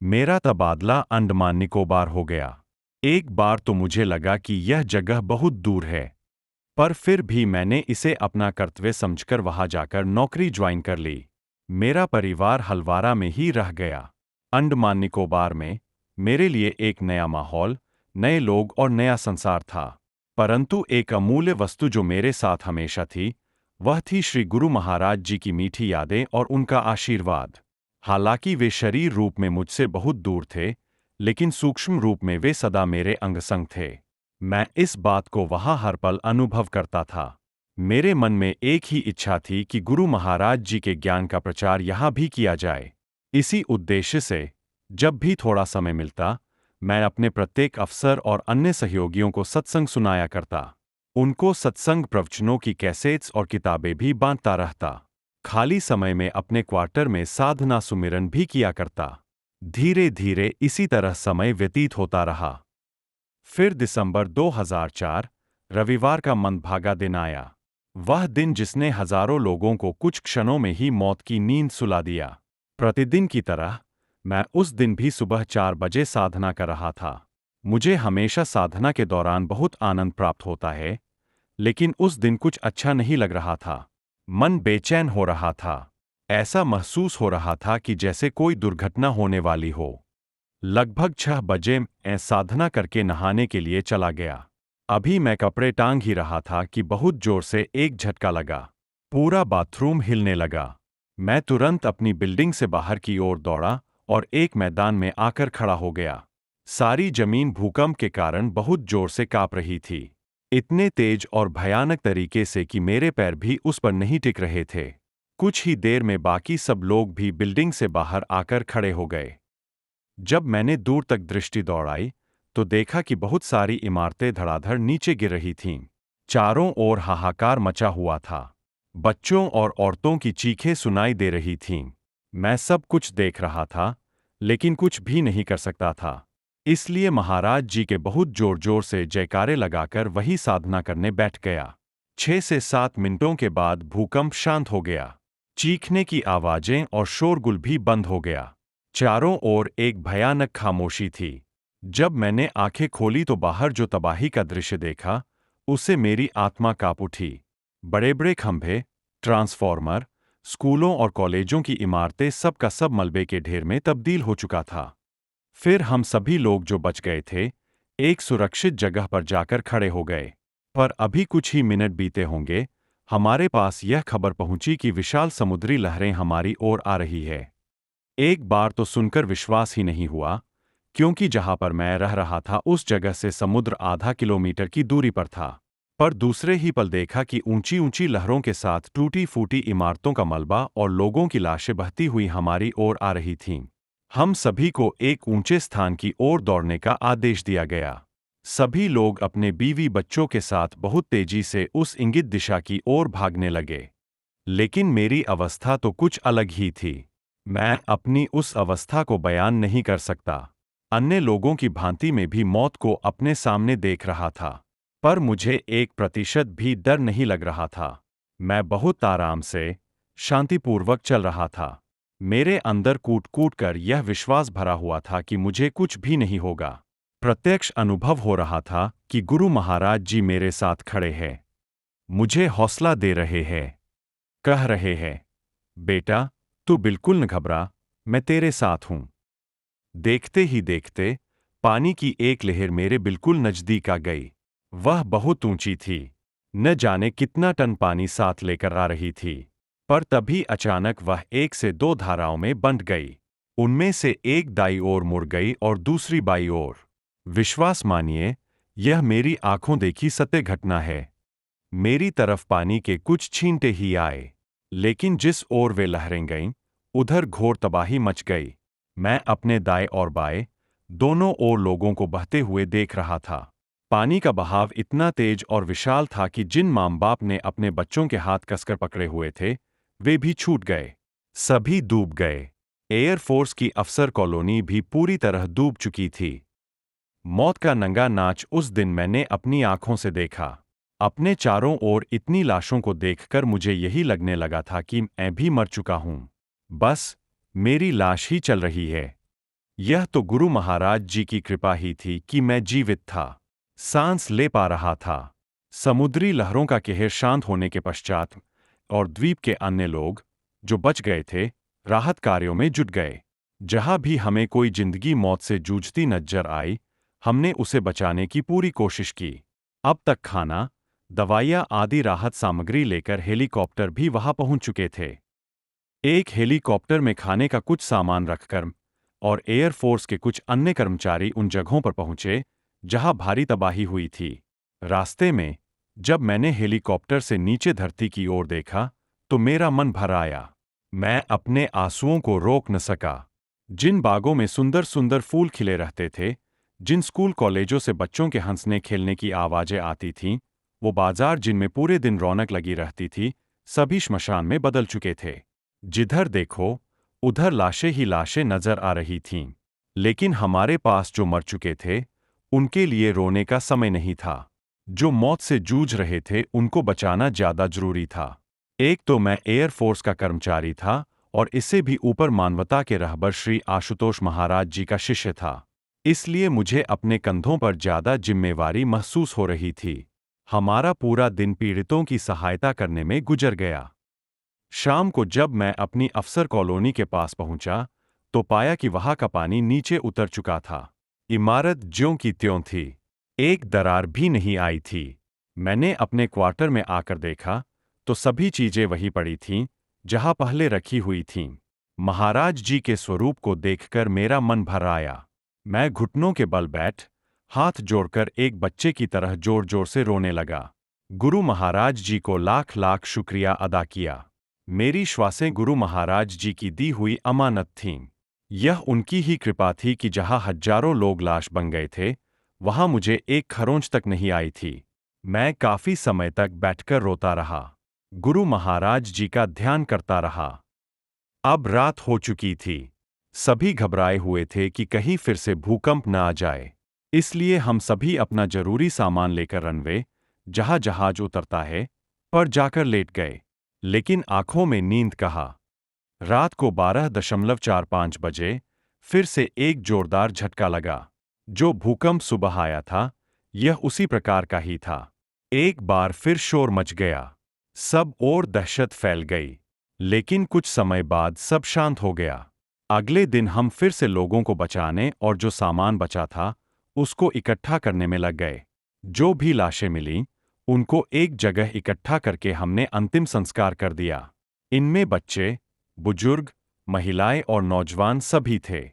मेरा तबादला अंडमान निकोबार हो गया। एक बार तो मुझे लगा कि यह जगह बहुत दूर है, पर फिर भी मैंने इसे अपना कर्तव्य समझकर वहां जाकर नौकरी ज्वाइन कर ली। मेरा परिवार हलवारा में ही रह गया। अंडमान निकोबार में मेरे लिए एक नया माहौल, नए लोग और नया संसार था। परंतु एक अमूल्य वस्तु जो मेरे साथ हमेशा थी, वह थी श्री गुरु महाराज जी की मीठी यादें और उनका आशीर्वाद। हालांकि वे शरीर रूप में मुझसे बहुत दूर थे, लेकिन सूक्ष्म रूप में वे सदा मेरे अंग संग थे। मैं इस बात को वहां हर पल अनुभव करता था। मेरे मन में एक ही इच्छा थी कि गुरु महाराज जी के ज्ञान का प्रचार यहाँ भी किया जाए। इसी उद्देश्य से जब भी थोड़ा समय मिलता, मैं अपने प्रत्येक अफसर और अन्य सहयोगियों को सत्संग सुनाया करता। उनको सत्संग प्रवचनों की कैसेट्स और किताबें भी बांटता रहता। खाली समय में अपने क्वार्टर में साधना सुमिरन भी किया करता। धीरे धीरे इसी तरह समय व्यतीत होता रहा। फिर दिसंबर 2004 रविवार का मंदभागा दिन आया। वह दिन जिसने हजारों लोगों को कुछ क्षणों में ही मौत की नींद सुला दिया। प्रतिदिन की तरह मैं उस दिन भी सुबह 4 बजे साधना कर रहा था। मुझे हमेशा साधना के दौरान बहुत आनंद प्राप्त होता है, लेकिन उस दिन कुछ अच्छा नहीं लग रहा था। मन बेचैन हो रहा था। ऐसा महसूस हो रहा था कि जैसे कोई दुर्घटना होने वाली हो। लगभग 6 बजे मैं साधना करके नहाने के लिए चला गया। अभी मैं कपड़े टांग ही रहा था कि बहुत जोर से एक झटका लगा। पूरा बाथरूम हिलने लगा। मैं तुरंत अपनी बिल्डिंग से बाहर की ओर दौड़ा और एक मैदान में आकर खड़ा हो गया। सारी जमीन भूकंप के कारण बहुत जोर से कांप रही थी। इतने तेज और भयानक तरीके से कि मेरे पैर भी उस पर नहीं टिक रहे थे। कुछ ही देर में बाकी सब लोग भी बिल्डिंग से बाहर आकर खड़े हो गए। जब मैंने दूर तक दृष्टि दौड़ाई, तो देखा कि बहुत सारी इमारतें धड़ाधड़ नीचे गिर रही थीं। चारों ओर हाहाकार मचा हुआ था। बच्चों और औरतों की चीखें सुनाई दे रही थीं। मैं सब कुछ देख रहा था, लेकिन कुछ भी नहीं कर सकता था। इसलिए महाराज जी के बहुत जोर जोर से जयकारे लगाकर वही साधना करने बैठ गया। 6 से 7 मिनटों के बाद भूकंप शांत हो गया। चीखने की आवाजें और शोरगुल भी बंद हो गया। चारों ओर एक भयानक खामोशी थी। जब मैंने आंखें खोली तो बाहर जो तबाही का दृश्य देखा, उससे मेरी आत्मा कांप उठी। बड़े बड़े खंभे, ट्रांसफॉर्मर, स्कूलों और कॉलेजों की इमारतें सब का सब मलबे के ढेर में तब्दील हो चुका था। फिर हम सभी लोग जो बच गए थे, एक सुरक्षित जगह पर जाकर खड़े हो गए। पर अभी कुछ ही मिनट बीते होंगे, हमारे पास यह खबर पहुंची कि विशाल समुद्री लहरें हमारी ओर आ रही है। एक बार तो सुनकर विश्वास ही नहीं हुआ, क्योंकि जहां पर मैं रह रहा था उस जगह से समुद्र आधा किलोमीटर की दूरी पर था। पर दूसरे ही पल देखा कि ऊंची ऊंची लहरों के साथ टूटी फूटी इमारतों का मलबा और लोगों की लाशें बहती हुई हमारी ओर आ रही थीं। हम सभी को एक ऊंचे स्थान की ओर दौड़ने का आदेश दिया गया। सभी लोग अपने बीवी बच्चों के साथ बहुत तेजी से उस इंगित दिशा की ओर भागने लगे। लेकिन मेरी अवस्था तो कुछ अलग ही थी। मैं अपनी उस अवस्था को बयान नहीं कर सकता। अन्य लोगों की भांति में भी मौत को अपने सामने देख रहा था, पर मुझे 1% भी डर नहीं लग रहा था। मैं बहुत आराम से, शांतिपूर्वक चल रहा था। मेरे अंदर कूट कूट कर यह विश्वास भरा हुआ था कि मुझे कुछ भी नहीं होगा। प्रत्यक्ष अनुभव हो रहा था कि गुरु महाराज जी मेरे साथ खड़े हैं, मुझे हौसला दे रहे हैं, कह रहे हैं, बेटा, तू बिल्कुल न घबरा, मैं तेरे साथ हूं। देखते ही देखते पानी की एक लहर मेरे बिल्कुल नजदीक आ गई। वह बहुत ऊंची थी। न जाने कितना टन पानी साथ लेकर आ रही थी। पर तभी अचानक वह 1 से 2 धाराओं में बंट गई। उनमें से एक दाईं ओर मुड़ गई और दूसरी बाईं ओर। विश्वास मानिए, यह मेरी आंखों देखी सत्य घटना है। मेरी तरफ पानी के कुछ छींटे ही आए, लेकिन जिस ओर वे लहरें गईं, उधर घोर तबाही मच गई। मैं अपने दाएं और बाएं, दोनों ओर लोगों को बहते हुए देख रहा था। पानी का बहाव इतना तेज और विशाल था कि जिन माँ बाप ने अपने बच्चों के हाथ कसकर पकड़े हुए थे, वे भी छूट गए। सभी डूब गए। एयरफोर्स की अफसर कॉलोनी भी पूरी तरह डूब चुकी थी। मौत का नंगा नाच उस दिन मैंने अपनी आंखों से देखा। अपने चारों ओर इतनी लाशों को देखकर मुझे यही लगने लगा था कि मैं भी मर चुका हूं। बस मेरी लाश ही चल रही है। यह तो गुरु महाराज जी की कृपा ही थी कि मैं जीवित था, सांस ले पा रहा था। समुद्री लहरों का कहर शांत होने के पश्चात और द्वीप के अन्य लोग, जो बच गए थे, राहत कार्यों में जुट गए। जहां भी हमें कोई जिंदगी मौत से जूझती नजर आई, हमने उसे बचाने की पूरी कोशिश की। अब तक खाना, दवाइयां आदि राहत सामग्री लेकर हेलीकॉप्टर भी वहां पहुंच चुके थे। एक हेलीकॉप्टर में खाने का कुछ सामान रखकर और एयरफोर्स के कुछ अन्य कर्मचारी उन जगहों पर पहुंचे जहां भारी तबाही हुई थी। रास्ते में जब मैंने हेलीकॉप्टर से नीचे धरती की ओर देखा तो मेरा मन भर आया। मैं अपने आंसुओं को रोक न सका। जिन बागों में सुंदर सुंदर फूल खिले रहते थे, जिन स्कूल कॉलेजों से बच्चों के हंसने खेलने की आवाजें आती थीं, वो बाजार जिनमें पूरे दिन रौनक लगी रहती थी, सभी श्मशान में बदल चुके थे। जिधर देखो उधर लाशें ही लाशें नजर आ रही थीं। लेकिन हमारे पास जो मर चुके थे, उनके लिए रोने का समय नहीं था। जो मौत से जूझ रहे थे उनको बचाना ज्यादा जरूरी था। एक तो मैं एयरफोर्स का कर्मचारी था और इससे भी ऊपर मानवता के रहबर श्री आशुतोष महाराज जी का शिष्य था। इसलिए मुझे अपने कंधों पर ज्यादा जिम्मेवारी महसूस हो रही थी। हमारा पूरा दिन पीड़ितों की सहायता करने में गुजर गया। शाम को जब मैं अपनी अफसर कॉलोनी के पास पहुंचा, तो पाया कि वहां का पानी नीचे उतर चुका था। इमारत ज्यों की त्यों थी, एक दरार भी नहीं आई थी। मैंने अपने क्वार्टर में आकर देखा, तो सभी चीजें वही पड़ी थीं, जहां पहले रखी हुई थीं। महाराज जी के स्वरूप को देखकर मेरा मन भर आया। मैं घुटनों के बल बैठ, हाथ जोड़कर एक बच्चे की तरह जोर जोर से रोने लगा। गुरु महाराज जी को लाख लाख शुक्रिया अदा किया। मेरी श्वासें गुरु महाराज जी की दी हुई अमानत थीं। यह उनकी ही कृपा थी कि जहां हजारों लोग लाश बन गए थे, वहां मुझे एक खरोंच तक नहीं आई थी। मैं काफी समय तक बैठकर रोता रहा, गुरु महाराज जी का ध्यान करता रहा। अब रात हो चुकी थी। सभी घबराए हुए थे कि कहीं फिर से भूकंप न आ जाए। इसलिए हम सभी अपना जरूरी सामान लेकर रनवे, जहां जहाज उतरता है, पर जाकर लेट गए। लेकिन आंखों में नींद कहा। रात को 12:45 बजे फिर से एक जोरदार झटका लगा। जो भूकंप सुबह आया था, यह उसी प्रकार का ही था। एक बार फिर शोर मच गया। सब और दहशत फैल गई। लेकिन कुछ समय बाद सब शांत हो गया। अगले दिन हम फिर से लोगों को बचाने और जो सामान बचा था, उसको इकट्ठा करने में लग गए। जो भी लाशें मिलीं, उनको एक जगह इकट्ठा करके हमने अंतिम संस्कार कर दिया। इनमें बच्चे, बुजुर्ग, महिलाएं और नौजवान सभी थे।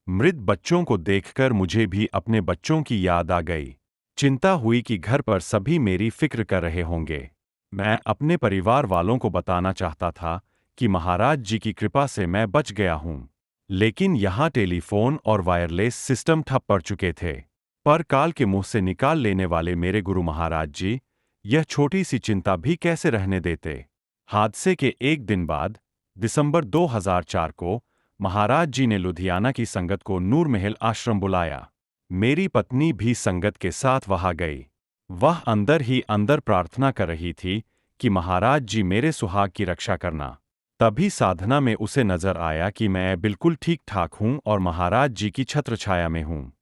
मृत बच्चों को देखकर मुझे भी अपने बच्चों की याद आ गई। चिंता हुई कि घर पर सभी मेरी फिक्र कर रहे होंगे। मैं अपने परिवार वालों को बताना चाहता था कि महाराज जी की कृपा से मैं बच गया हूं। लेकिन यहाँ टेलीफोन और वायरलेस सिस्टम ठप पड़ चुके थे। पर काल के मुंह से निकाल लेने वाले मेरे गुरु महाराज जी, यह छोटी सी चिंता भी कैसे रहने देते। हादसे के एक दिन बाद, दिसंबर 2004 को, महाराज जी ने लुधियाना की संगत को नूर महल आश्रम बुलाया। मेरी पत्नी भी संगत के साथ वहां गई। वह अंदर ही अंदर प्रार्थना कर रही थी कि महाराज जी मेरे सुहाग की रक्षा करना। तभी साधना में उसे नजर आया कि मैं बिल्कुल ठीक ठाक हूं और महाराज जी की छत्रछाया में हूं।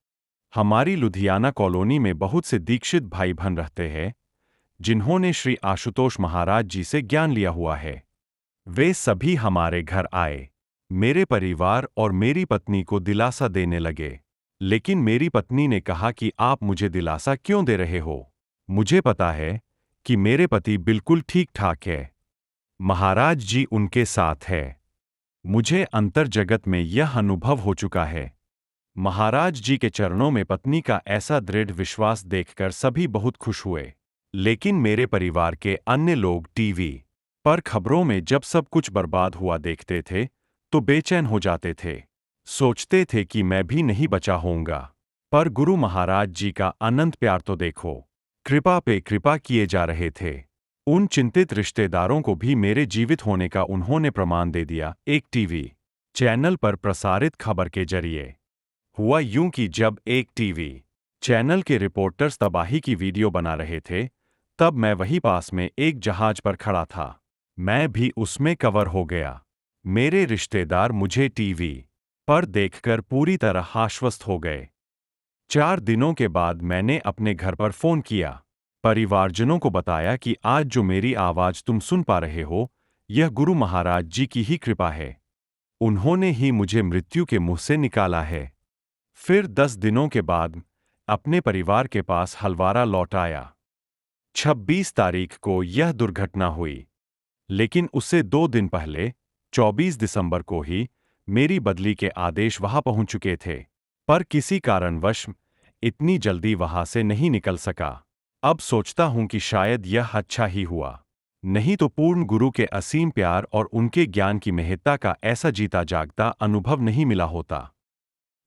हमारी लुधियाना कॉलोनी में बहुत से दीक्षित भाई बहन रहते हैं, जिन्होंने श्री आशुतोष महाराज जी से ज्ञान लिया हुआ है। वे सभी हमारे घर आए। मेरे परिवार और मेरी पत्नी को दिलासा देने लगे। लेकिन मेरी पत्नी ने कहा कि आप मुझे दिलासा क्यों दे रहे हो? मुझे पता है कि मेरे पति बिल्कुल ठीक ठाक है। महाराज जी उनके साथ है। मुझे अंतर जगत में यह अनुभव हो चुका है। महाराज जी के चरणों में पत्नी का ऐसा दृढ़ विश्वास देखकर सभी बहुत खुश हुए। लेकिन मेरे परिवार के अन्य लोग टीवी पर खबरों में जब सब कुछ बर्बाद हुआ देखते थे, तो बेचैन हो जाते थे। सोचते थे कि मैं भी नहीं बचा होऊंगा। पर गुरु महाराज जी का अनंत प्यार तो देखो। कृपा पे कृपा किए जा रहे थे। उन चिंतित रिश्तेदारों को भी मेरे जीवित होने का उन्होंने प्रमाण दे दिया। एक टीवी चैनल पर प्रसारित खबर के जरिए हुआ यूं कि जब एक टीवी चैनल के रिपोर्टर्स तबाही की वीडियो बना रहे थे, तब मैं वहीं पास में एक जहाज पर खड़ा था। मैं भी उसमें कवर हो गया। मेरे रिश्तेदार मुझे टीवी पर देखकर पूरी तरह आश्वस्त हो गए। 4 दिनों के बाद मैंने अपने घर पर फोन किया। परिवारजनों को बताया कि आज जो मेरी आवाज तुम सुन पा रहे हो, यह गुरु महाराज जी की ही कृपा है। उन्होंने ही मुझे मृत्यु के मुंह से निकाला है। फिर 10 दिनों के बाद अपने परिवार के पास हलवारा लौट आया। 26 तारीख को यह दुर्घटना हुई, लेकिन उससे 2 दिन पहले 24 दिसंबर को ही मेरी बदली के आदेश वहां पहुंच चुके थे। पर किसी कारणवश इतनी जल्दी वहां से नहीं निकल सका। अब सोचता हूं कि शायद यह अच्छा ही हुआ, नहीं तो पूर्ण गुरु के असीम प्यार और उनके ज्ञान की महत्ता का ऐसा जीता जागता अनुभव नहीं मिला होता।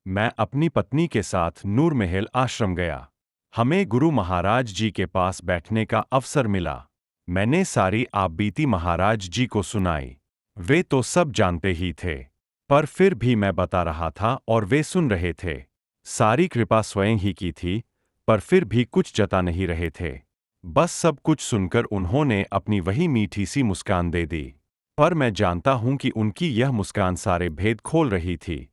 मैं अपनी पत्नी के साथ नूर महल आश्रम गया। हमें गुरु महाराज जी के पास बैठने का अवसर मिला। मैंने सारी आपबीती महाराज जी को सुनाई। वे तो सब जानते ही थे, पर फिर भी मैं बता रहा था और वे सुन रहे थे। सारी कृपा स्वयं ही की थी, पर फिर भी कुछ जता नहीं रहे थे। बस सब कुछ सुनकर उन्होंने अपनी वही मीठी सी मुस्कान दे दी। पर मैं जानता हूं कि उनकी यह मुस्कान सारे भेद खोल रही थी।